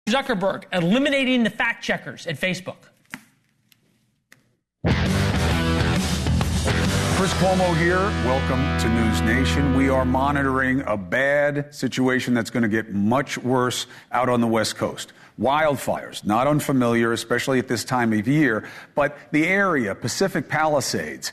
Zuckerberg eliminating the fact checkers at Facebook. Chris Cuomo here. Welcome to NewsNation. We are monitoring a bad situation that's going to get much worse out on the West Coast. Wildfires, not unfamiliar, especially at this time of year, but the area, Pacific Palisades,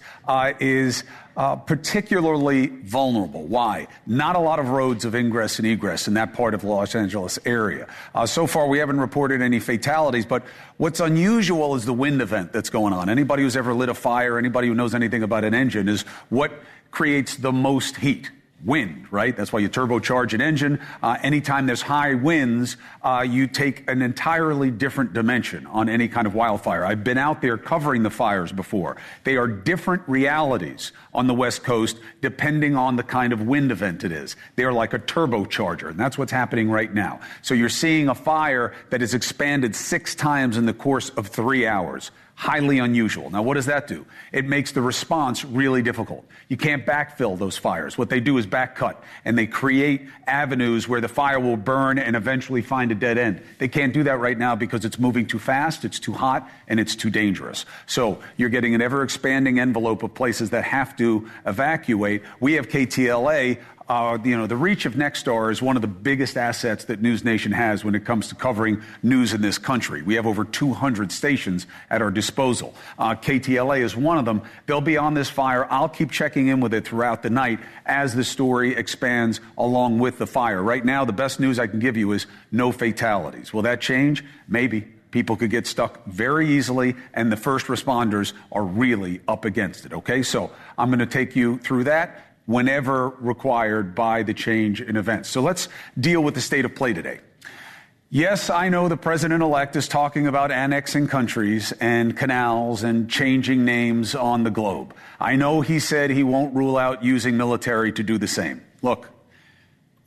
is particularly vulnerable. Why? Not a lot of roads of ingress and egress in that part of the Los Angeles area. So far, we haven't reported any fatalities, but what's unusual is the wind event that's going on. Anybody who's ever lit a fire, anybody who knows anything about an engine, is what creates the most heat. Wind, right? That's why you turbocharge an engine. Anytime there's high winds, you take an entirely different dimension on any kind of wildfire. I've been out there covering the fires before. They are different realities on the West Coast depending on the kind of wind event it is. They are like a turbocharger, and that's what's happening right now. So you're seeing a fire that is expanded 6 times in the course of 3 hours. Highly unusual. Now, what does that do? It makes the response really difficult. You can't backfill those fires. What they do is backcut, and they create avenues where the fire will burn and eventually find a dead end. They can't do that right now because it's moving too fast, it's too hot, and it's too dangerous. So you're getting an ever-expanding envelope of places that have to evacuate. We have KTLA. The reach of Nexstar is one of the biggest assets that NewsNation has when it comes to covering news in this country. We have over 200 stations at our disposal. KTLA is one of them. They'll be on this fire. I'll keep checking in with it throughout the night as the story expands along with the fire. Right now, the best news I can give you is no fatalities. Will that change? Maybe. People could get stuck very easily, and the first responders are really up against it, okay? So I'm going to take you through that whenever required by the change in events. So let's deal with the state of play today. Yes, I know the president-elect is talking about annexing countries and canals and changing names on the globe. I know he said he won't rule out using military to do the same. Look,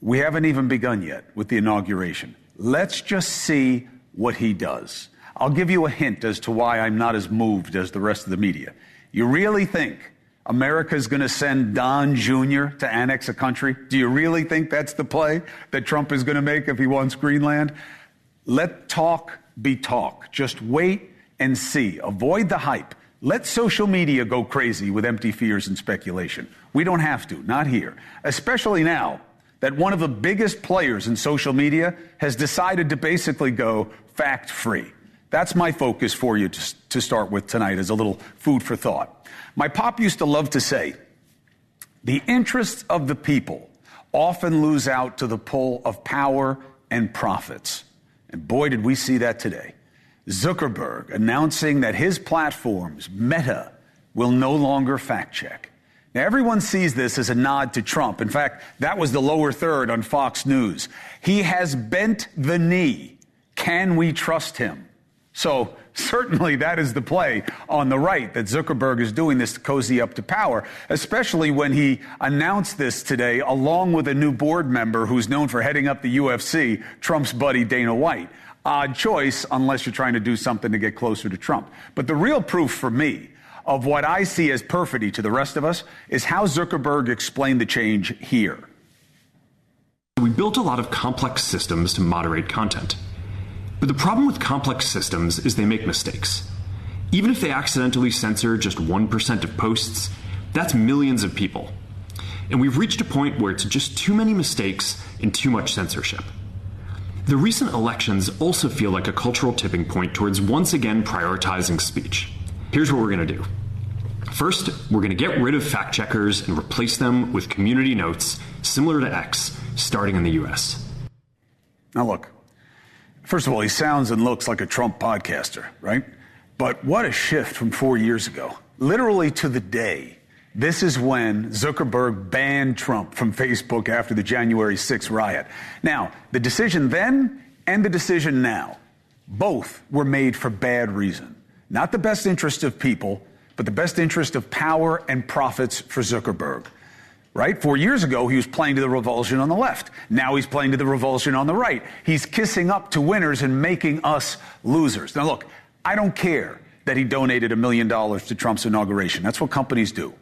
we haven't even begun yet with the inauguration. Let's just see what he does. I'll give you a hint as to why I'm not as moved as the rest of the media. You really think America's going to send Don Jr. to annex a country? Do you really think that's the play that Trump is going to make if he wants Greenland? Let talk be talk. Just wait and see. Avoid the hype. Let social media go crazy with empty fears and speculation. We don't have to, not here. Especially now that one of the biggest players in social media has decided to basically go fact-free. That's my focus for you to start with tonight as a little food for thought. My pop used to love to say, the interests of the people often lose out to the pull of power and profits. And boy, did we see that today. Zuckerberg announcing that his platforms, Meta, will no longer fact check. Now, everyone sees this as a nod to Trump. In fact, that was the lower third on Fox News. He has bent the knee. Can we trust him? So certainly that is the play on the right, that Zuckerberg is doing this to cozy up to power, especially when he announced this today along with a new board member who's known for heading up the UFC, Trump's buddy Dana White. Odd choice unless you're trying to do something to get closer to Trump. But the real proof for me of what I see as perfidy to the rest of us is how Zuckerberg explained the change here. We built a lot of complex systems to moderate content. But the problem with complex systems is they make mistakes. Even if they accidentally censor just 1% of posts, that's millions of people. And we've reached a point where it's just too many mistakes and too much censorship. The recent elections also feel like a cultural tipping point towards once again prioritizing speech. Here's what we're going to do. First, we're going to get rid of fact checkers and replace them with community notes similar to X, starting in the US. Now look, first of all, he sounds and looks like a Trump podcaster, right? But what a shift from 4 years ago. Literally to the day, this is when Zuckerberg banned Trump from Facebook after the January 6th riot. Now, the decision then and the decision now, both were made for bad reason. Not the best interest of people, but the best interest of power and profits for Zuckerberg. Right? 4 years ago, he was playing to the revulsion on the left. Now he's playing to the revulsion on the right. He's kissing up to winners and making us losers. Now, look, I don't care that he donated $1 million to Trump's inauguration. That's what companies do.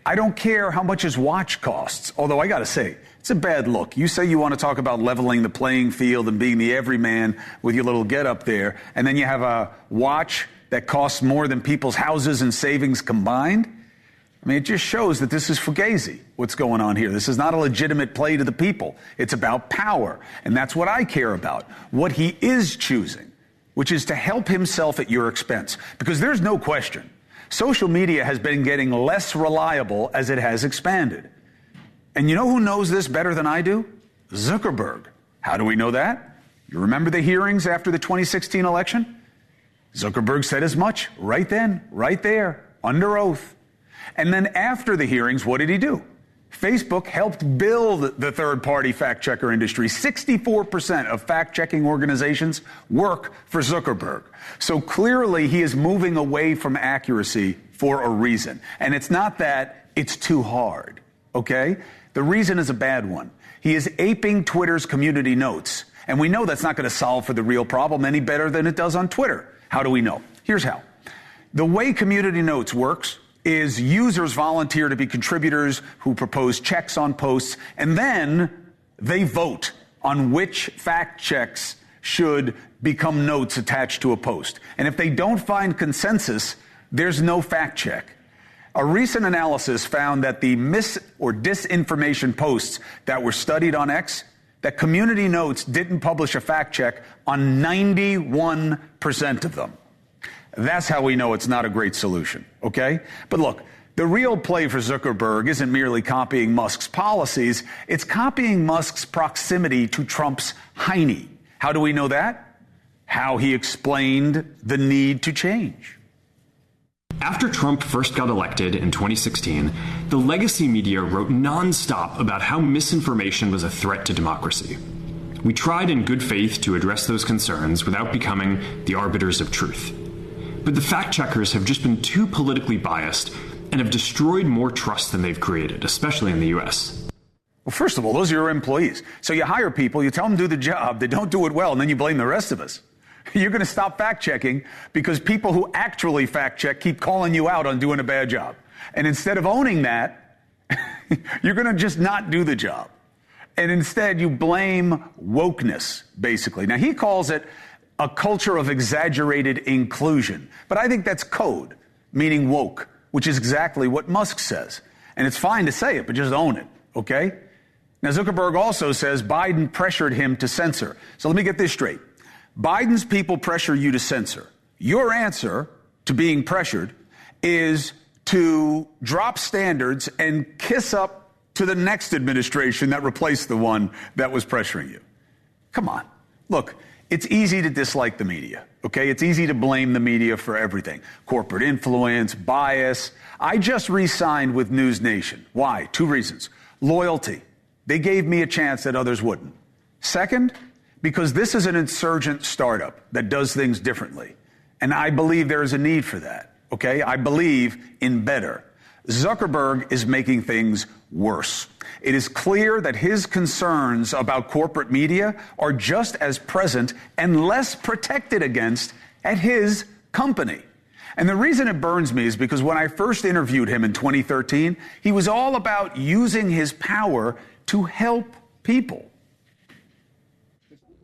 I don't care how much his watch costs, although I got to say, It's a bad look. You say you want to talk about leveling the playing field and being the everyman with your little get up there, and then you have a watch that costs more than people's houses and savings combined. I mean, it just shows that this is fugazi, what's going on here. This is not a legitimate play to the people. It's about power, and that's what I care about. What he is choosing, which is to help himself at your expense. Because there's no question, social media has been getting less reliable as it has expanded. And you know who knows this better than I do? Zuckerberg. How do we know that? You remember the hearings after the 2016 election? Zuckerberg said as much right then, right there, under oath. And then after the hearings, what did he do? Facebook helped build the third-party fact-checker industry. 64% of fact-checking organizations work for Zuckerberg. So clearly he is moving away from accuracy for a reason. And it's not that it's too hard, okay? The reason is a bad one. He is aping Twitter's community notes. And we know that's not going to solve for the real problem any better than it does on Twitter. How do we know? Here's how. The way community notes works is users volunteer to be contributors who propose checks on posts, and then they vote on which fact checks should become notes attached to a post. And if they don't find consensus, there's no fact check. A recent analysis found that the mis- or disinformation posts that were studied on X, that community notes didn't publish a fact check on 91% of them. That's how we know it's not a great solution, okay? But look, the real play for Zuckerberg isn't merely copying Musk's policies, it's copying Musk's proximity to Trump's hiney. How do we know that? How he explained the need to change. After Trump first got elected in 2016, the legacy media wrote nonstop about how misinformation was a threat to democracy. We tried in good faith to address those concerns without becoming the arbiters of truth. But the fact-checkers have just been too politically biased and have destroyed more trust than they've created, especially in the U.S. Well, first of all, those are your employees. So you hire people, you tell them to do the job, they don't do it well, and then you blame the rest of us. You're going to stop fact-checking because people who actually fact-check keep calling you out on doing a bad job. And instead of owning that, you're going to just not do the job. And instead, you blame wokeness, basically. Now, he calls it a culture of exaggerated inclusion. But I think that's code, meaning woke, which is exactly what Musk says. And it's fine to say it, but just own it, okay? Now, Zuckerberg also says Biden pressured him to censor. So let me get this straight. Biden's people pressure you to censor. Your answer to being pressured is to drop standards and kiss up to the next administration that replaced the one that was pressuring you. Come on. Look, it's easy to dislike the media, okay? It's easy to blame the media for everything. Corporate influence, bias. I just re-signed with NewsNation. Why? 2 reasons. Loyalty. They gave me a chance that others wouldn't. Second, because this is an insurgent startup that does things differently. And I believe there is a need for that, okay? I believe in better. Zuckerberg is making things worse. It is clear that his concerns about corporate media are just as present and less protected against at his company. And the reason it burns me is because when I first interviewed him in 2013, he was all about using his power to help people.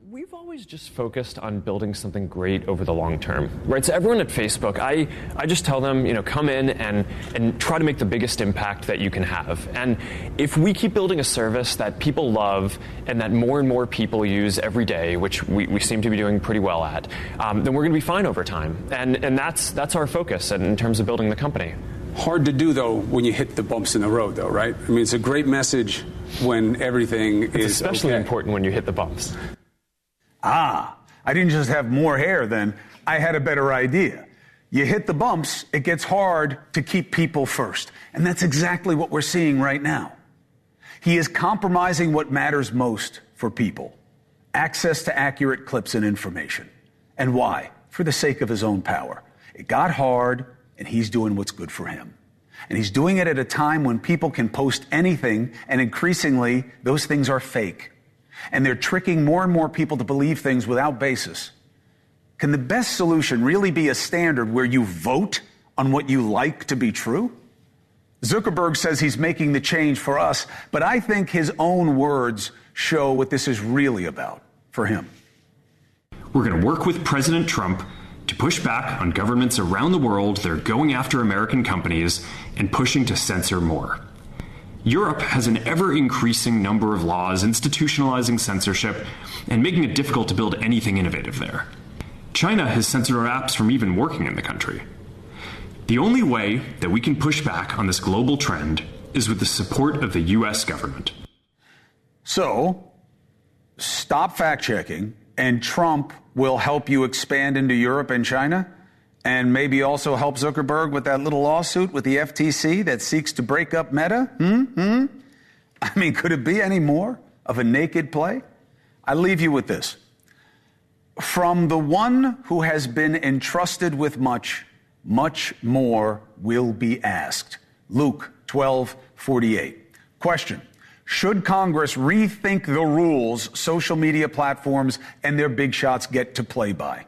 We've always just focused on building something great over the long term, right? So everyone at Facebook, I just tell them, come in and try to make the biggest impact that you can have. And if we keep building a service that people love and that more and more people use every day, which we seem to be doing pretty well at, then we're going to be fine over time. And that's our focus in terms of building the company. Hard to do, though, when you hit the bumps in the road, though, right? I mean, it's a great message when everything is especially okay. important when you hit the bumps. I didn't just have more hair then, I had a better idea. You hit the bumps, it gets hard to keep people first. And that's exactly what we're seeing right now. He is compromising what matters most for people. Access to accurate clips and information. And why? For the sake of his own power. It got hard, and he's doing what's good for him. And he's doing it at a time when people can post anything, and increasingly, those things are fake. And they're tricking more and more people to believe things without basis. Can the best solution really be a standard where you vote on what you like to be true? Zuckerberg says he's making the change for us, but I think his own words show what this is really about for him. We're going to work with President Trump to push back on governments around the world that are going after American companies and pushing to censor more. Europe has an ever-increasing number of laws institutionalizing censorship and making it difficult to build anything innovative there. China has censored our apps from even working in the country. The only way that we can push back on this global trend is with the support of the U.S. government. So, stop fact-checking, and Trump will help you expand into Europe and China, and maybe also help Zuckerberg with that little lawsuit with the FTC that seeks to break up Meta? I mean, could it be any more of a naked play? I leave you with this. From the one who has been entrusted with much, much more will be asked. Luke 12:48. Question. Should Congress rethink the rules social media platforms and their big shots get to play by?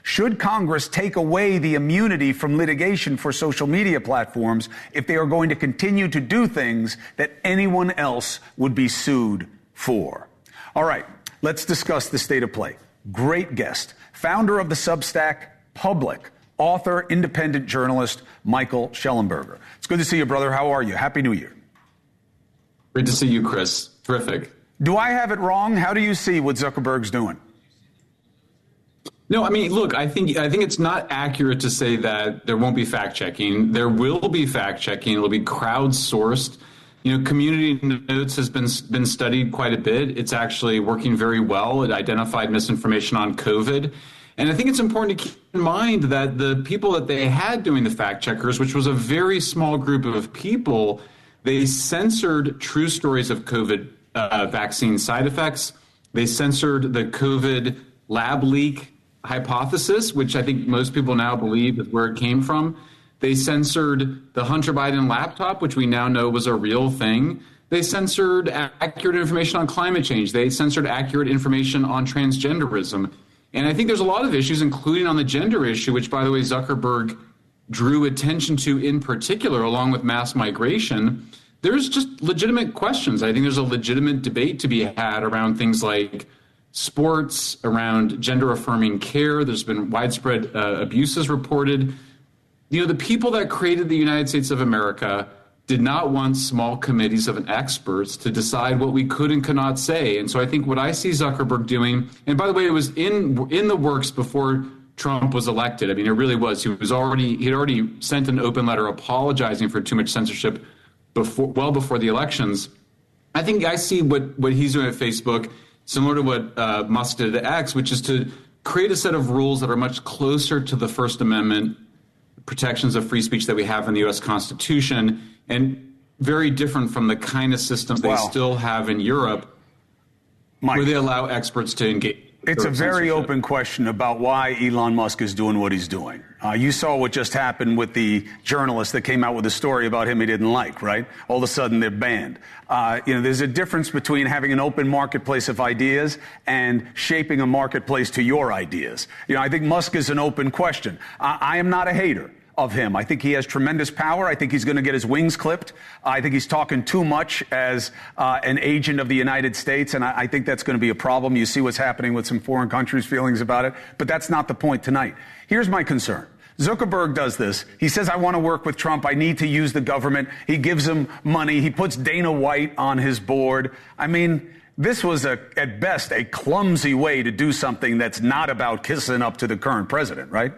Should Congress take away the immunity from litigation for social media platforms if they are going to continue to do things that anyone else would be sued for? All right, let's discuss the state of play. Great guest, founder of the Substack Public, author, independent journalist, Michael Schellenberger. It's good to see you, brother. How are you? Happy New Year. Great to see you, Chris. Terrific. Do I have it wrong? How do you see what Zuckerberg's doing? No, I mean, look, I think it's not accurate to say that there won't be fact-checking. There will be fact-checking. It'll be crowdsourced. You know, Community Notes has been studied quite a bit. It's actually working very well. It identified misinformation on COVID. And I think it's important to keep in mind that the people that they had doing the fact-checkers, which was a very small group of people, they censored true stories of COVID vaccine side effects. They censored the COVID lab leak hypothesis, which I think most people now believe is where it came from. They censored the Hunter Biden laptop, which we now know was a real thing. They censored accurate information on climate change. They censored accurate information on transgenderism. And I think there's a lot of issues, including on the gender issue, which, by the way, Zuckerberg drew attention to in particular, along with mass migration. There's just legitimate questions. I think there's a legitimate debate to be had around things like sports, around gender-affirming care. There's been widespread abuses reported. You know, the people that created the United States of America did not want small committees of experts to decide what we could and could not say. And so I think what I see Zuckerberg doing, and by the way, it was in the works before Trump was elected. I mean, it really was. He had already sent an open letter apologizing for too much censorship well before the elections. I think I see what he's doing at Facebook, similar to what Musk did at X, which is to create a set of rules that are much closer to the First Amendment protections of free speech that we have in the U.S. Constitution, and very different from the kind of systems they still have in Europe, Mike, where they allow experts to engage. It's a very open question about why Elon Musk is doing what he's doing. You saw what just happened with the journalist that came out with a story about him he didn't like, right? All of a sudden they're banned. There's a difference between having an open marketplace of ideas and shaping a marketplace to your ideas. I think Musk is an open question. I am not a hater of him. I think he has tremendous power. I think he's going to get his wings clipped. I think he's talking too much as an agent of the United States, and I think that's going to be a problem. You see what's happening with some foreign countries' feelings about it, but that's not the point tonight. Here's my concern. Zuckerberg does this. He says, I want to work with Trump. I need to use the government. He gives him money. He puts Dana White on his board. I mean, this was, at best, a clumsy way to do something that's not about kissing up to the current president, right?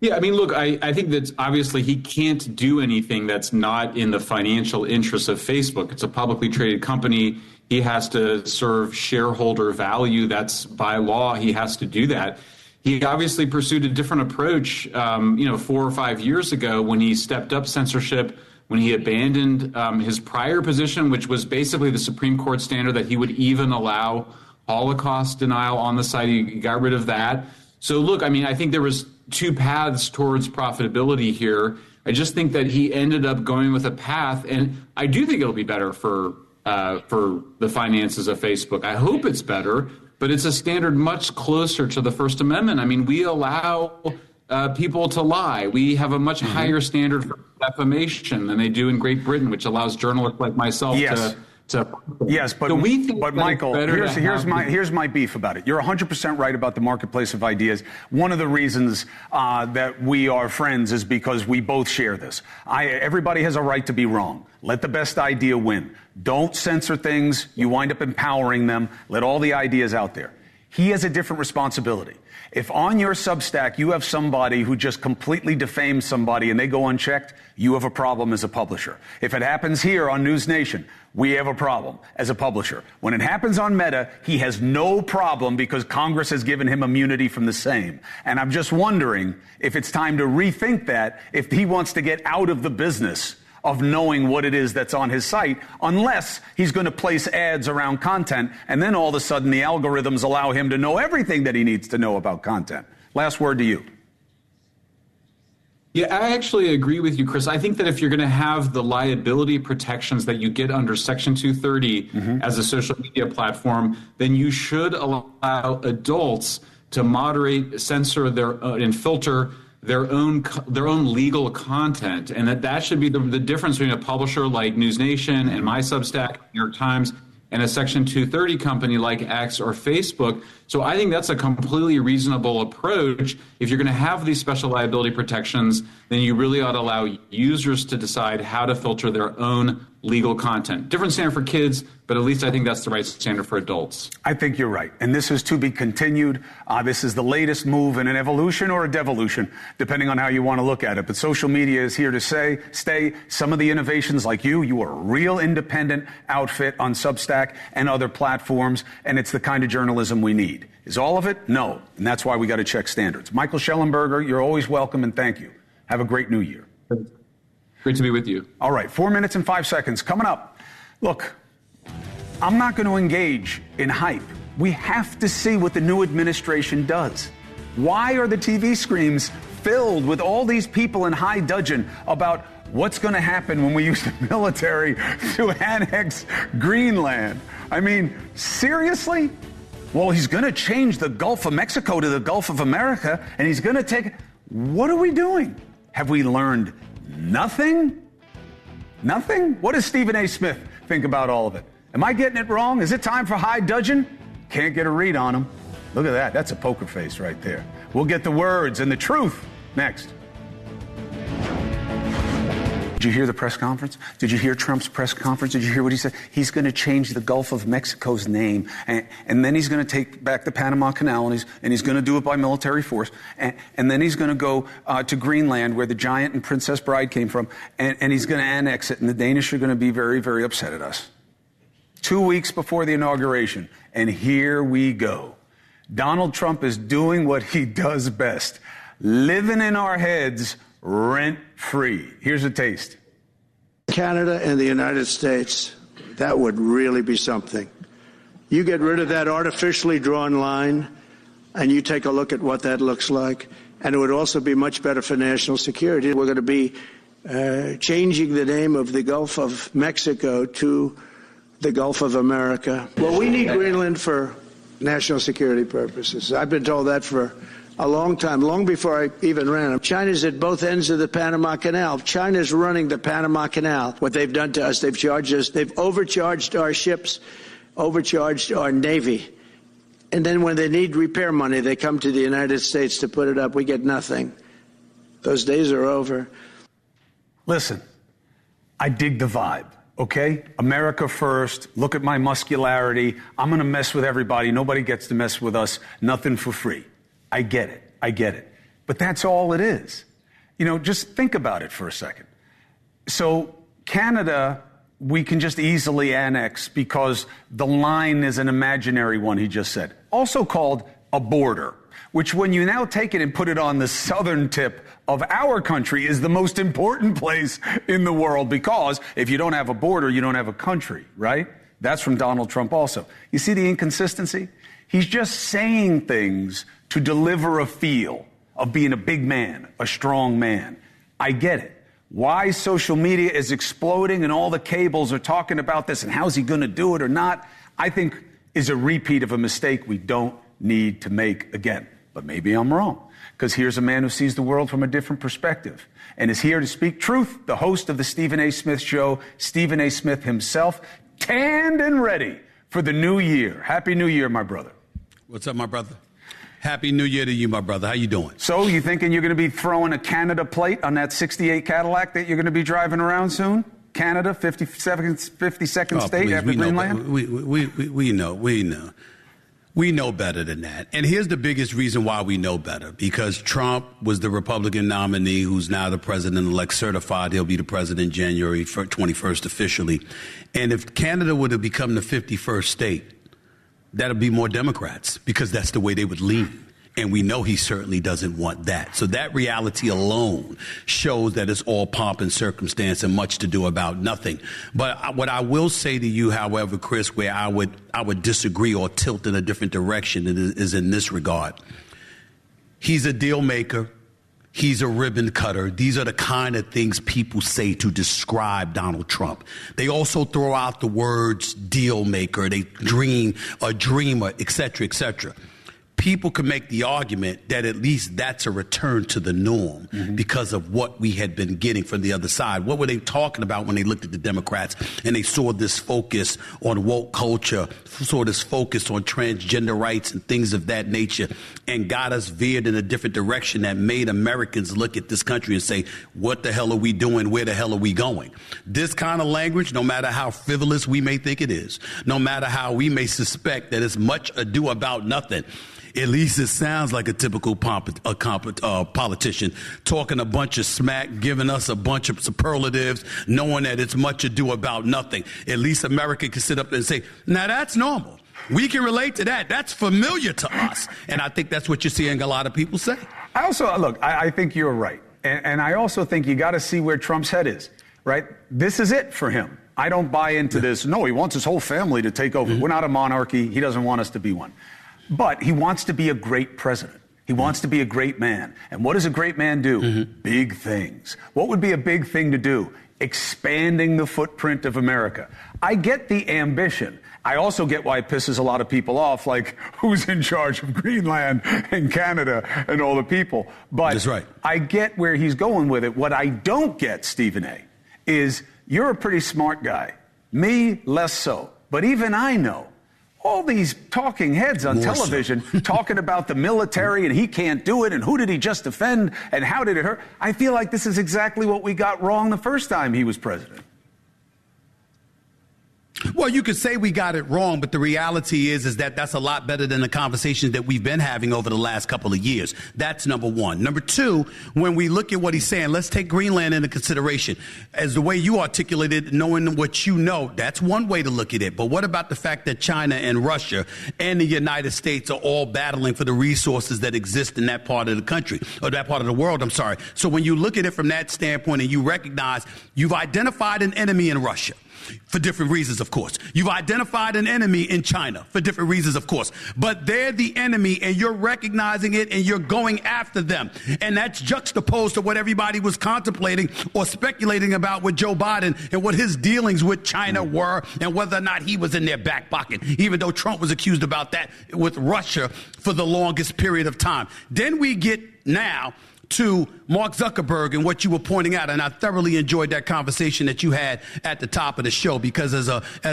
Yeah, I mean, look, I think that obviously he can't do anything that's not in the financial interests of Facebook. It's a publicly traded company. He has to serve shareholder value. That's by law. He has to do that. He obviously pursued a different approach, 4 or 5 years ago when he stepped up censorship, when he abandoned his prior position, which was basically the Supreme Court standard that he would even allow Holocaust denial on the site. He got rid of that. So, look, I mean, I think there was two paths towards profitability here. I just think that he ended up going with a path, and I do think it'll be better for the finances of Facebook. I hope it's better, but it's a standard much closer to the First Amendment. I mean, we allow people to lie. We have a much higher standard for defamation than they do in Great Britain, which allows journalists like myself to. Yes, but, so we think but Michael, here's my beef about it. You're 100% right about the marketplace of ideas. One of the reasons that we are friends is because we both share this. Everybody has a right to be wrong. Let the best idea win. Don't censor things. You wind up empowering them. Let all the ideas out there. He has a different responsibility. If on your Substack you have somebody who just completely defames somebody and they go unchecked, you have a problem as a publisher. If it happens here on NewsNation, we have a problem as a publisher. When it happens on Meta, he has no problem because Congress has given him immunity from the same. And I'm just wondering if it's time to rethink that, if he wants to get out of the business of knowing what it is that's on his site, unless he's going to place ads around content, and then all of a sudden the algorithms allow him to know everything that he needs to know about content. Last word to you. Yeah, I actually agree with you, Chris. I think that if you're going to have the liability protections that you get under Section 230 as a social media platform, then you should allow adults to moderate, censor and filter their own legal content, and that should be the difference between a publisher like NewsNation and my Substack, New York Times, and a Section 230 company like X or Facebook. So I think that's a completely reasonable approach. If you're going to have these special liability protections, then you really ought to allow users to decide how to filter their own legal content. Different standard for kids, but at least I think that's the right standard for adults. I think you're right. And this is to be continued. This is the latest move in an evolution or a devolution, depending on how you want to look at it. But social media is here to stay. Some of the innovations like you are a real independent outfit on Substack and other platforms, and it's the kind of journalism we need. Is all of it? No. And that's why we got to check standards. Michael Schellenberger, you're always welcome, and thank you. Have a great new year. Great to be with you. All right, 4 minutes and 5 seconds coming up. Look, I'm not going to engage in hype. We have to see what the new administration does. Why are the TV screens filled with all these people in high dudgeon about what's going to happen when we use the military to annex Greenland? I mean, seriously? Well, he's going to change the Gulf of Mexico to the Gulf of America, and he's going to take... What are we doing? Have we learned nothing? Nothing? What does Stephen A. Smith think about all of it? Am I getting it wrong? Is it time for high dudgeon? Can't get a read on him. Look at that. That's a poker face right there. We'll get the words and the truth next. Did you hear the press conference? Did you hear Trump's press conference? Did you hear what he said? He's going to change the Gulf of Mexico's name, and then he's going to take back the Panama Canal, and he's going to do it by military force, and then he's going to go to Greenland, where the giant and Princess Bride came from, and he's going to annex it, and the Danish are going to be very, very upset at us. 2 weeks before the inauguration, and here we go. Donald Trump is doing what he does best, living in our heads rent-free. Here's a taste. Canada and the United States, that would really be something. You get rid of that artificially drawn line, and you take a look at what that looks like, and it would also be much better for national security. We're going to be changing the name of the Gulf of Mexico to the Gulf of America. Well, we need Greenland for national security purposes. I've been told that for a long time, long before I even ran. China's at both ends of the Panama Canal. China's running the Panama Canal. What they've done to us, they've charged us, they've overcharged our ships, overcharged our Navy. And then when they need repair money, they come to the United States to put it up. We get nothing. Those days are over. Listen, I dig the vibe. Okay? America first. Look at my muscularity. I'm going to mess with everybody. Nobody gets to mess with us. Nothing for free. I get it. But that's all it is. You know, just think about it for a second. So Canada, we can just easily annex because the line is an imaginary one, he just said. Also called a border, which when you now take it and put it on the southern tip of our country is the most important place in the world, because if you don't have a border, you don't have a country, right? That's from Donald Trump also. You see the inconsistency? He's just saying things to deliver a feel of being a big man, a strong man. I get it. Why social media is exploding and all the cables are talking about this and how's he going to do it or not, I think is a repeat of a mistake we don't need to make again. but maybe I'm wrong. Because here's a man who sees the world from a different perspective and is here to speak truth, the host of the Stephen A. Smith Show, Stephen A. Smith himself, tanned and ready for the new year. Happy New Year, my brother. What's up, my brother? Happy New Year to you, my brother. How you doing? So you thinking you're going to be throwing a Canada plate on that 68 Cadillac that you're going to be driving around soon? Canada, 52nd state after Greenland? We know better than that. And here's the biggest reason why we know better. Because Trump was the Republican nominee who's now the president-elect certified. He'll be the president January 21st officially. And if Canada would have become the 51st state, that'll be more Democrats because that's the way they would lean. And we know he certainly doesn't want that. So that reality alone shows that it's all pomp and circumstance and much to do about nothing. But what I will say to you, however, Chris, where I would disagree or tilt in a different direction is in this regard. He's a deal maker. He's a ribbon cutter. These are the kind of things people say to describe Donald Trump. They also throw out the words deal maker, they dream, a dreamer, et cetera, et cetera. People can make the argument that at least that's a return to the norm because of what we had been getting from the other side. What were they talking about when they looked at the Democrats and they saw this focus on woke culture, saw this focus on transgender rights and things of that nature, and got us veered in a different direction that made Americans look at this country and say, what the hell are we doing? Where the hell are we going? This kind of language, no matter how frivolous we may think it is, no matter how we may suspect that it's much ado about nothing, at least it sounds like a typical politician talking a bunch of smack, giving us a bunch of superlatives, knowing that it's much ado about nothing. At least America can sit up and say, now that's normal. We can relate to that. That's familiar to us. And I think that's what you're seeing a lot of people say. I think you're right. And I also think you got to see where Trump's head is, right? This is it for him. I don't buy into this. No, he wants his whole family to take over. We're not a monarchy. He doesn't want us to be one. But he wants to be a great president. He wants to be a great man. And what does a great man do? Big things. What would be a big thing to do? Expanding the footprint of America. I get the ambition. I also get why it pisses a lot of people off, like who's in charge of Greenland and Canada and all the people. But that's right. I get where he's going with it. What I don't get, Stephen A., is you're a pretty smart guy. Me, less so. But even I know. All these talking heads on television talking about the military and he can't do it and who did he just offend and how did it hurt? I feel like this is exactly what we got wrong the first time he was president. Well, you could say we got it wrong, but the reality is that that's a lot better than the conversations that we've been having over the last couple of years. That's number one. Number two, when we look at what he's saying, let's take Greenland into consideration. As the way you articulated, knowing what you know, that's one way to look at it. But what about the fact that China and Russia and the United States are all battling for the resources that exist in that part of the country, or that part of the world, I'm sorry. So when you look at it from that standpoint and you recognize you've identified an enemy in Russia, for different reasons, of course. You've identified an enemy in China for different reasons, of course. But they're the enemy, and you're recognizing it, and you're going after them. And that's juxtaposed to what everybody was contemplating or speculating about with Joe Biden and what his dealings with China were and whether or not he was in their back pocket, even though Trump was accused about that with Russia for the longest period of time. Then we get now to Mark Zuckerberg and what you were pointing out, and I thoroughly enjoyed that conversation that you had at the top of the show, because as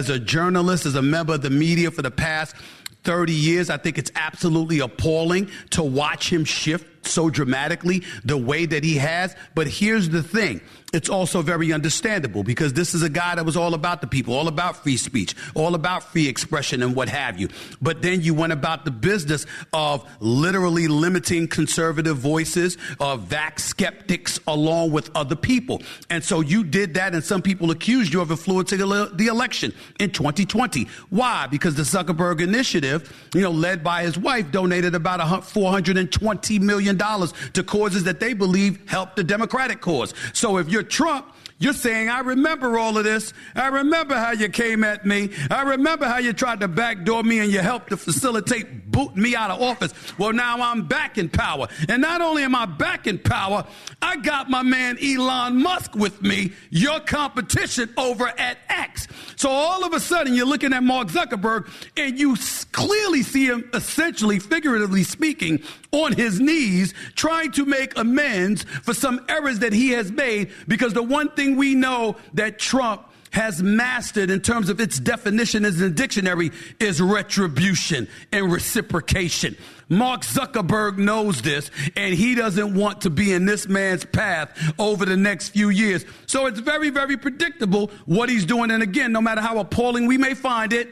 a journalist, as a member of the media for the past 30 years, I think it's absolutely appalling to watch him shift so dramatically the way that he has. But here's the thing. It's also very understandable, because this is a guy that was all about the people, all about free speech, all about free expression and what have you. But then you went about the business of literally limiting conservative voices, of vax skeptics, along with other people. And so you did that, and some people accused you of influencing the election in 2020. Why? Because the Zuckerberg Initiative, led by his wife, donated about $420 million to causes that they believe help the Democratic cause. So if you're Trump, You're saying, I remember all of this. I remember how you came at me. I remember how you tried to backdoor me and you helped to facilitate booting me out of office. Well, now I'm back in power. And not only am I back in power, I got my man Elon Musk with me, your competition over at X. So all of a sudden, you're looking at Mark Zuckerberg and you clearly see him essentially, figuratively speaking, on his knees, trying to make amends for some errors that he has made, because the one thing we know that Trump has mastered in terms of its definition as a dictionary is retribution and reciprocation. Mark Zuckerberg knows this, and he doesn't want to be in this man's path over the next few years. So it's very, very predictable what he's doing. And again, no matter how appalling we may find it,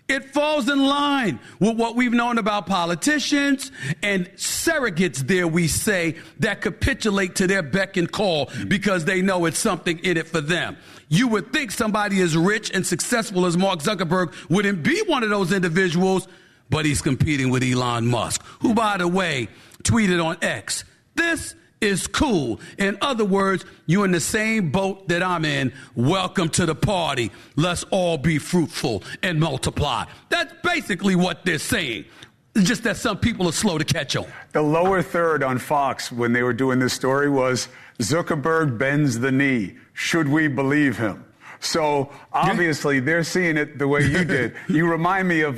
it falls in line with what we've known about politicians and surrogates, dare we say, that capitulate to their beck and call because they know it's something in it for them. You would think somebody as rich and successful as Mark Zuckerberg wouldn't be one of those individuals, but he's competing with Elon Musk, who, by the way, tweeted on X, "This is cool." In other words, you're in the same boat that I'm in. Welcome to the party. Let's all be fruitful and multiply. That's basically what they're saying. It's just that some people are slow to catch on. The lower third on Fox when they were doing this story was Zuckerberg bends the knee. Should we believe him? So obviously they're seeing it the way you did. You remind me of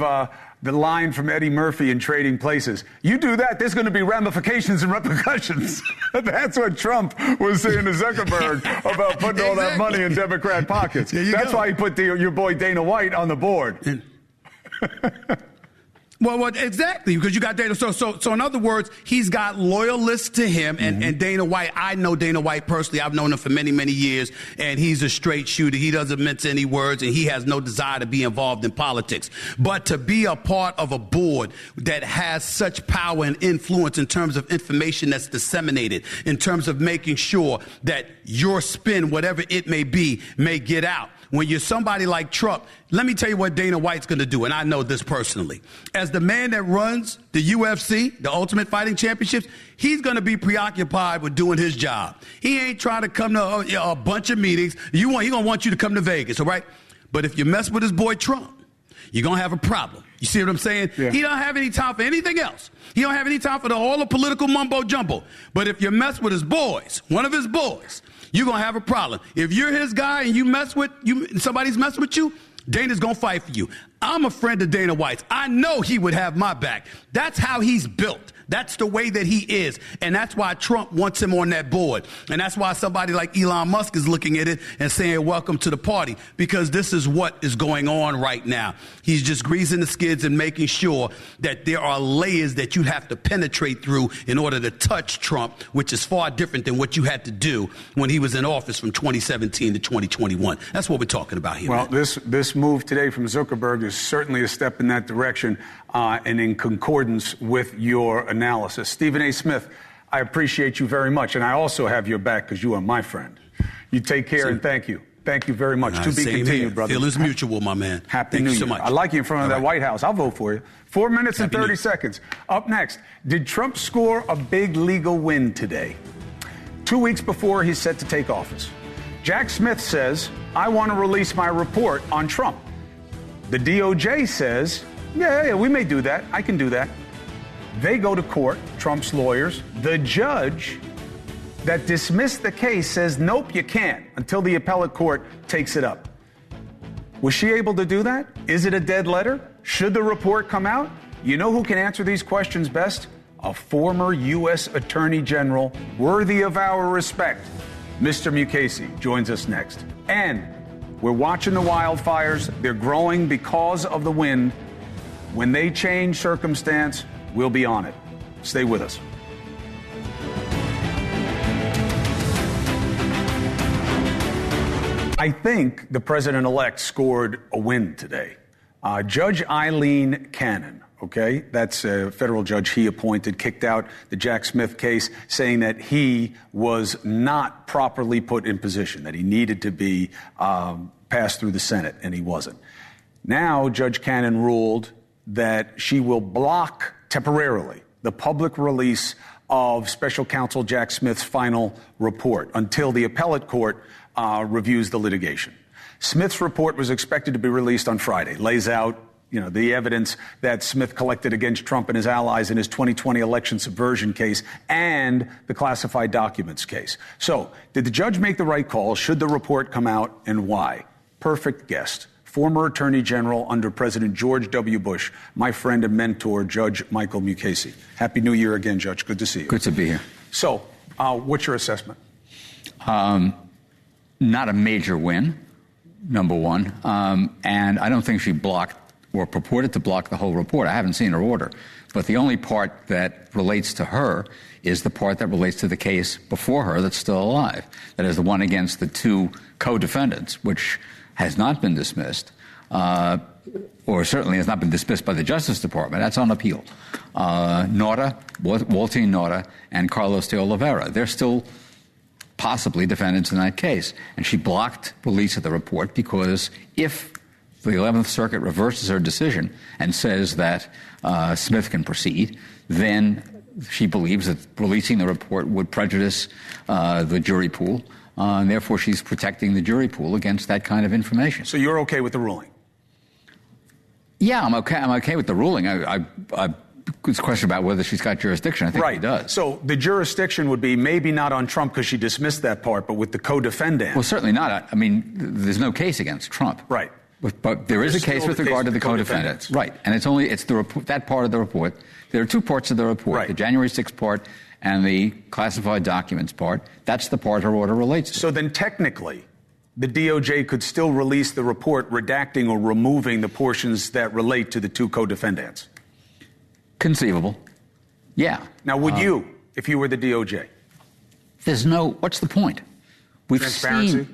the line from Eddie Murphy in Trading Places. You do that, there's going to be ramifications and repercussions. That's what Trump was saying to Zuckerberg about putting all that money in Democrat pockets. That's why he put your boy Dana White on the board. Well, exactly, because you got Dana. So in other words, he's got loyalists to him, and Dana White. I know Dana White personally. I've known him for many, many years, and he's a straight shooter. He doesn't mince any words, and he has no desire to be involved in politics. But to be a part of a board that has such power and influence in terms of information that's disseminated, in terms of making sure that your spin, whatever it may be, may get out. When you're somebody like Trump, let me tell you what Dana White's going to do, and I know this personally. As the man that runs the UFC, the Ultimate Fighting Championships, he's going to be preoccupied with doing his job. He ain't trying to come to a bunch of meetings. He's going to want you to come to Vegas, all right? But if you mess with his boy Trump, you're going to have a problem. You see what I'm saying? Yeah. He don't have any time for anything else. He don't have any time for all the political mumbo jumbo. But if you mess with his boys, one of his boys, you're going to have a problem. If you're his guy and somebody's messing with you, Dana's going to fight for you. I'm a friend of Dana White's. I know he would have my back. That's how he's built. That's the way that he is. And that's why Trump wants him on that board. And that's why somebody like Elon Musk is looking at it and saying, welcome to the party, because this is what is going on right now. He's just greasing the skids and making sure that there are layers that you have to penetrate through in order to touch Trump, which is far different than what you had to do when he was in office from 2017 to 2021. That's what we're talking about here. Well, this move today from Zuckerberg is certainly a step in that direction. And in concordance with your analysis. Stephen A. Smith, I appreciate you very much, and I also have your back because you are my friend. You take care, and thank you. Thank you very much. To be continued, here. Brother. Feelings mutual, my man. Happy New Year. So much. I like you in front of that White House. I'll vote for you. 4 minutes and 30 seconds. Up next, did Trump score a big legal win today? 2 weeks before he's set to take office. Jack Smith says, I want to release my report on Trump. The DOJ says, yeah, we may do that. I can do that. They go to court, Trump's lawyers. The judge that dismissed the case says, nope, you can't, until the appellate court takes it up. Was she able to do that? Is it a dead letter? Should the report come out? You know who can answer these questions best? A former U.S. Attorney General worthy of our respect. Mr. Mukasey joins us next. And we're watching the wildfires. They're growing because of the wind. When they change circumstance, we'll be on it. Stay with us. I think the president-elect scored a win today. Judge Eileen Cannon, okay, that's a federal judge he appointed, kicked out the Jack Smith case, saying that he was not properly put in position, that he needed to be passed through the Senate, and he wasn't. Now, Judge Cannon ruled that she will block temporarily the public release of special counsel Jack Smith's final report until the appellate court reviews the litigation. Smith's report was expected to be released on Friday, lays out the evidence that Smith collected against Trump and his allies in his 2020 election subversion case and the classified documents case. So, did the judge make the right call? Should the report come out, and why? Perfect guest. Former Attorney General under President George W. Bush, my friend and mentor, Judge Michael Mukasey. Happy New Year again, Judge. Good to see you. Good to be here. So, what's your assessment? Not a major win, number one. And I don't think she blocked or purported to block the whole report. I haven't seen her order. But the only part that relates to her is the part that relates to the case before her that's still alive. That is the one against the two co-defendants, which has not been dismissed, or certainly has not been dismissed by the Justice Department. That's on appeal. Walter Nauta, and Carlos de Oliveira. They're still possibly defendants in that case. And she blocked release of the report because if the 11th Circuit reverses her decision and says that Smith can proceed, then she believes that releasing the report would prejudice the jury pool, and therefore she's protecting the jury pool against that kind of information. So you're okay with the ruling? Yeah, I'm okay. I'm okay with the ruling. It's a question about whether she's got jurisdiction. I think she does. So the jurisdiction would be maybe not on Trump because she dismissed that part, but with the co-defendant. Well, certainly not. I mean, there's no case against Trump. Right. But there is a case with regard to the co-defendants. Right. And it's that part of the report. There are two parts of the report, right. The January 6th part and the classified documents part. That's the part her order relates to. So then technically, the DOJ could still release the report redacting or removing the portions that relate to the two co-defendants? Conceivable. Yeah. Now, would you, if you were the DOJ? What's the point? Transparency?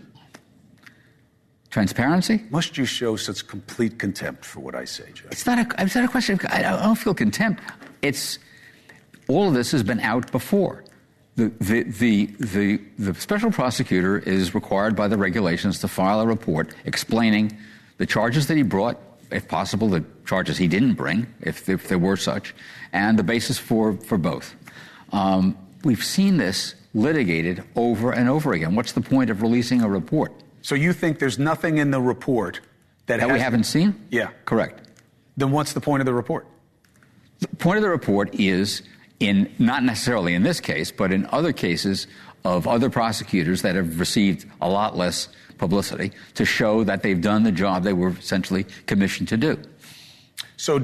Transparency? Must you show such complete contempt for what I say, Judge? It's not a question. I don't feel contempt. All of this has been out before. The special prosecutor is required by the regulations to file a report explaining the charges that he brought, if possible, the charges he didn't bring, if there were such, and the basis for both. We've seen this litigated over and over again. What's the point of releasing a report? So you think there's nothing in the report that we haven't seen? Yeah. Correct. Then what's the point of the report? The point of the report is, not necessarily in this case, but in other cases of other prosecutors that have received a lot less publicity, to show that they've done the job they were essentially commissioned to do. So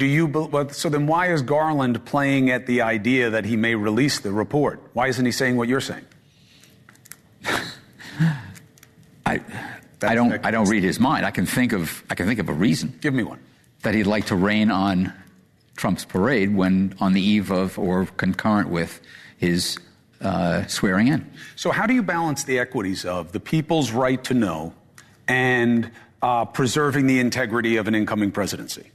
so then why is Garland playing at the idea that he may release the report? Why isn't he saying what you're saying? I don't read his mind. I can think of a reason. Give me one. That he'd like to rain on Trump's parade when on the eve of or concurrent with his swearing in. So how do you balance the equities of the people's right to know and preserving the integrity of an incoming presidency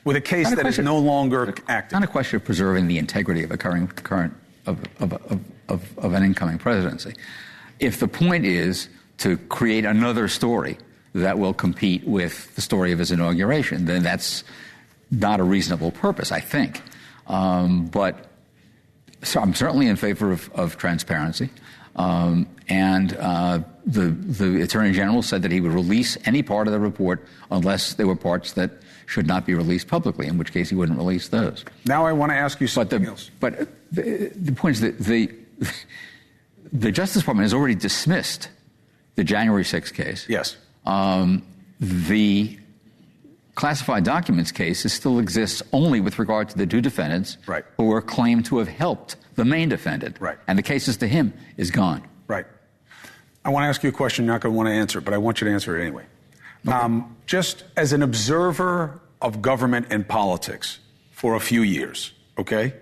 with a case that is no longer active? Not a question of preserving the integrity of a current of an incoming presidency. If the point is to create another story that will compete with the story of his inauguration, then that's not a reasonable purpose, I think. But so I'm certainly in favor of transparency. And the Attorney General said that he would release any part of the report unless there were parts that should not be released publicly, in which case he wouldn't release those. Now I want to ask you something else. But the point is that the Justice Department has already dismissed the January 6th case. Yes. The classified documents case still exists only with regard to the two defendants who were claimed to have helped the main defendant. Right. And the cases to him is gone. Right. I want to ask you a question you're not going to want to answer, but I want you to answer it anyway. Okay. Just as an observer of government and politics for a few years, okay,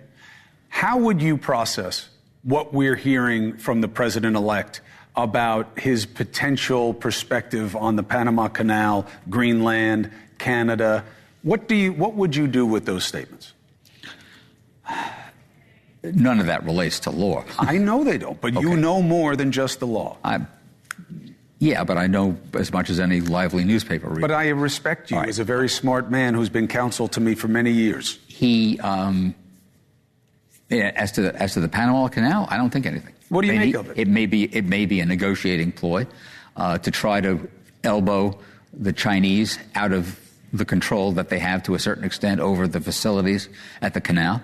how would you process what we're hearing from the president-elect about his potential perspective on the Panama Canal, Greenland, Canada? What would you do with those statements? None of that relates to law. I know they don't, but you know more than just the law. Yeah, but I know as much as any lively newspaper reader. But I respect you as a very smart man who's been counsel to me for many years. As to the Panama Canal, I don't think anything. What do you make of it? It may be a negotiating ploy. to try to elbow the Chinese out of the control that they have to a certain extent over the facilities at the canal.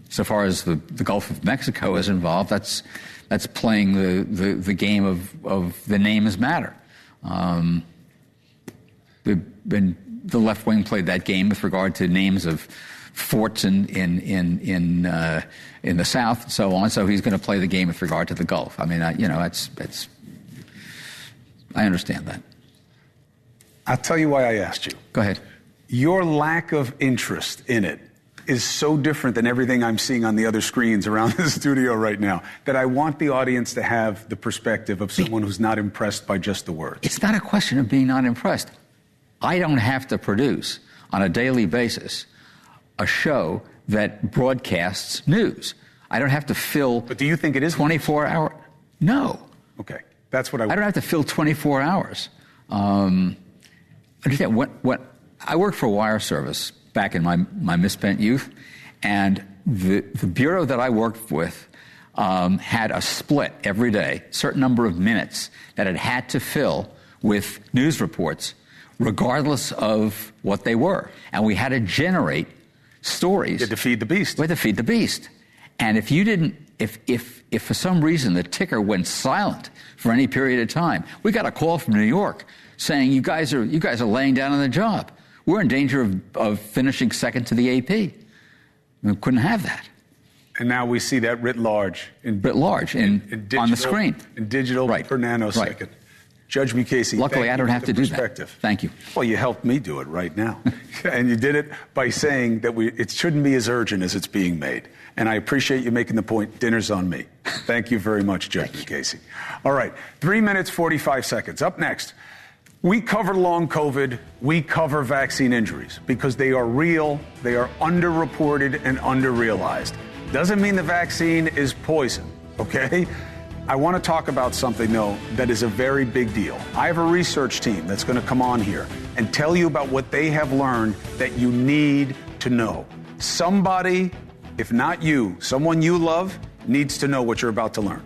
So far as the Gulf of Mexico is involved, that's playing the game of the names matter. The left wing played that game with regard to names of forts in the South and so on. So he's going to play the game with regard to the Gulf. I mean, I understand that. I'll tell you why I asked you. Go ahead. Your lack of interest in it is so different than everything I'm seeing on the other screens around the studio right now that I want the audience to have the perspective of someone who's not impressed by just the words. It's not a question of being not impressed. I don't have to produce on a daily basis a show that broadcasts news. I don't have to fill. But do you think it is 24 hours? No. Okay, that's what I don't have to fill 24 hours. Understand what I worked for wire service back in my misspent youth, and the bureau that I worked with had a split every day, certain number of minutes that it had to fill with news reports, regardless of what they were, and we had to generate stories. You had to feed the beast. We had to feed the beast, and if you didn't, if for some reason the ticker went silent for any period of time, we got a call from New York saying you guys are laying down on the job. We're in danger of finishing second to the AP. We couldn't have that. And now we see that writ large on the screen. In digital per nanosecond. Right. Judge me, Casey. Luckily, I don't have to do that. Thank you. Well, you helped me do it right now. And you did it by saying that it shouldn't be as urgent as it's being made. And I appreciate you making the point. Dinner's on me. Thank you very much, Judge Casey. All right. 3 minutes, 45 seconds. Up next, we cover long COVID. We cover vaccine injuries because they are real. They are underreported and underrealized. Doesn't mean the vaccine is poison, okay? I want to talk about something, though, that is a very big deal. I have a research team that's going to come on here and tell you about what they have learned that you need to know. Somebody, if not you, someone you love, needs to know what you're about to learn.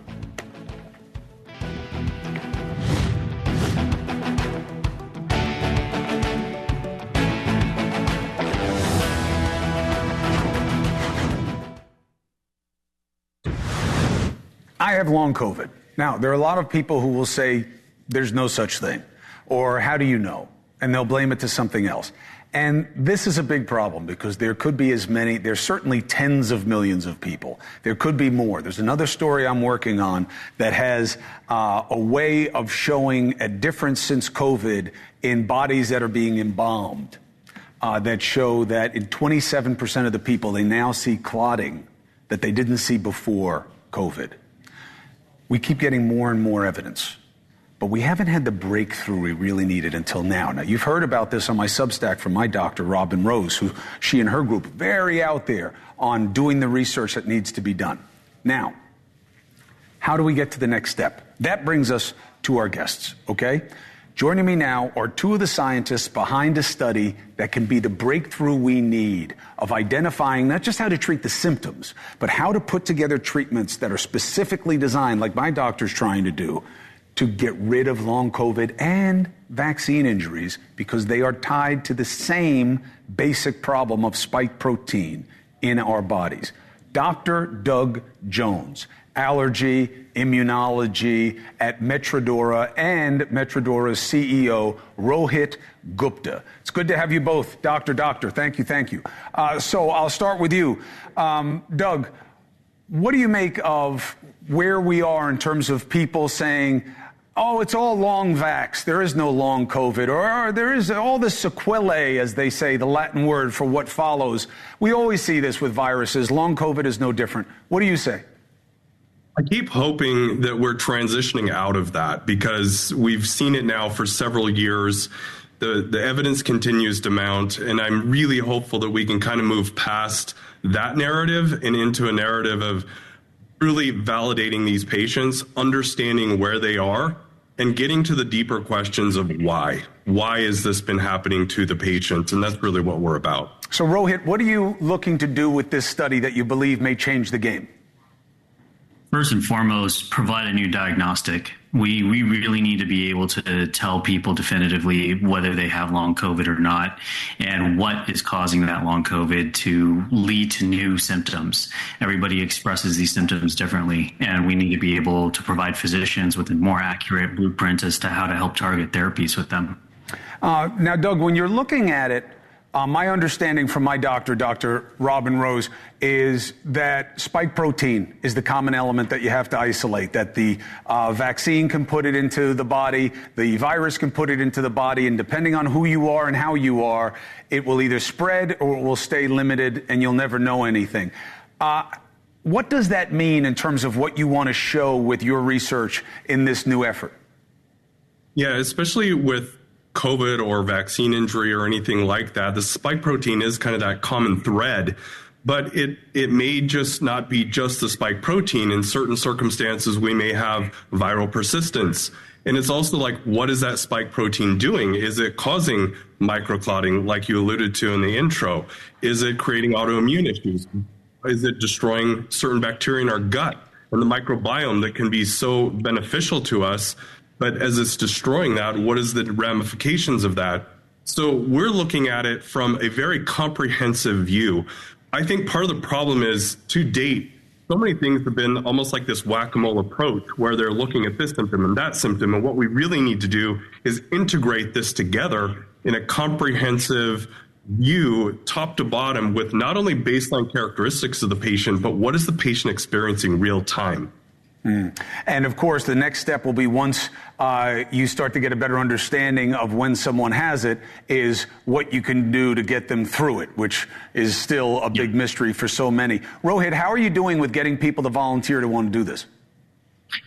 I have long COVID. Now, there are a lot of people who will say there's no such thing, or how do you know? And they'll blame it to something else. And this is a big problem because there could be there's certainly tens of millions of people. There could be more. There's another story I'm working on that has a way of showing a difference since COVID in bodies that are being embalmed that show that in 27% of the people, they now see clotting that they didn't see before COVID. We keep getting more and more evidence, but we haven't had the breakthrough we really needed until now. Now, you've heard about this on my Substack from my doctor, Robin Rose, who she and her group very out there on doing the research that needs to be done. Now, how do we get to the next step? That brings us to our guests, okay? Joining me now are two of the scientists behind a study that can be the breakthrough we need of identifying not just how to treat the symptoms, but how to put together treatments that are specifically designed, like my doctor's trying to do, to get rid of long COVID and vaccine injuries because they are tied to the same basic problem of spike protein in our bodies. Dr. Doug Jones, allergy, immunology at Metrodora, and Metrodora's CEO, Rohit Gupta. It's good to have you both. Doctor, thank you. So I'll start with you. Doug, what do you make of where we are in terms of people saying, oh, it's all long vax, there is no long COVID, or there is all this sequelae, as they say, the Latin word for what follows. We always see this with viruses. Long COVID is no different. What do you say? I keep hoping that we're transitioning out of that because we've seen it now for several years. The evidence continues to mount, and I'm really hopeful that we can kind of move past that narrative and into a narrative of really validating these patients, understanding where they are, and getting to the deeper questions of why. Why has this been happening to the patient? And that's really what we're about. So, Rohit, what are you looking to do with this study that you believe may change the game? First and foremost, provide a new diagnostic. We really need to be able to tell people definitively whether they have long COVID or not, and what is causing that long COVID to lead to new symptoms. Everybody expresses these symptoms differently, and we need to be able to provide physicians with a more accurate blueprint as to how to help target therapies with them. Now, Doug, when you're looking at it, my understanding from my doctor, Dr. Robin Rose, is that spike protein is the common element that you have to isolate, that the vaccine can put it into the body, the virus can put it into the body, and depending on who you are and how you are, it will either spread or it will stay limited and you'll never know anything. What does that mean in terms of what you want to show with your research in this new effort? Yeah, especially with COVID or vaccine injury or anything like that, the spike protein is kind of that common thread, but it may just not be just the spike protein. In certain circumstances, we may have viral persistence. And it's also like, what is that spike protein doing? Is it causing microclotting, like you alluded to in the intro? Is it creating autoimmune issues? Is it destroying certain bacteria in our gut and the microbiome that can be so beneficial to us? But as it's destroying that, what is the ramifications of that? So we're looking at it from a very comprehensive view. I think part of the problem is, to date, so many things have been almost like this whack-a-mole approach where they're looking at this symptom and that symptom. And what we really need to do is integrate this together in a comprehensive view, top to bottom, with not only baseline characteristics of the patient, but what is the patient experiencing real time? And of course, the next step will be, once you start to get a better understanding of when someone has it, is what you can do to get them through it, which is still a big mystery for so many. Rohit, how are you doing with getting people to volunteer to want to do this?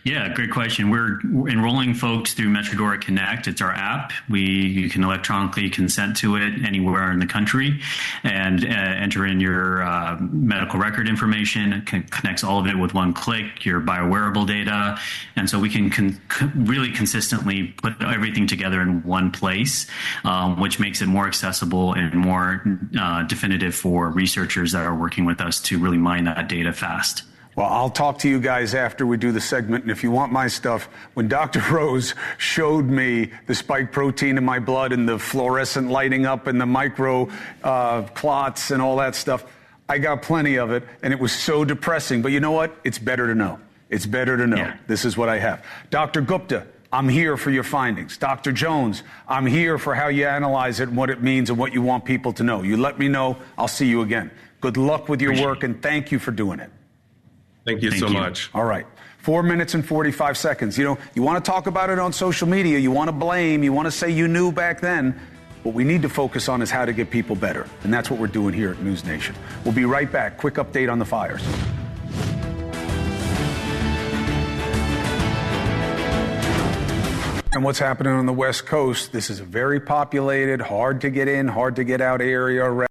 Yeah, great question. We're enrolling folks through Metrodora Connect. It's our app. You can electronically consent to it anywhere in the country and enter in your medical record information. It connects all of it with one click, your biowearable data. And so we can really consistently put everything together in one place, which makes it more accessible and more definitive for researchers that are working with us to really mine that data fast. Well, I'll talk to you guys after we do the segment. And if you want my stuff, when Dr. Rose showed me the spike protein in my blood and the fluorescent lighting up and the micro clots and all that stuff, I got plenty of it. And it was so depressing. But you know what? It's better to know. It's better to know. Yeah. This is what I have. Dr. Gupta, I'm here for your findings. Dr. Jones, I'm here for how you analyze it and what it means and what you want people to know. You let me know. I'll see you again. Good luck with your work, and thank you for doing it. Thank you so much. All right. 4 minutes and 45 seconds. You know, you want to talk about it on social media. You want to blame. You want to say you knew back then. What we need to focus on is how to get people better. And that's what we're doing here at NewsNation. We'll be right back. Quick update on the fires. And what's happening on the West Coast? This is a very populated, hard to get in, hard to get out area.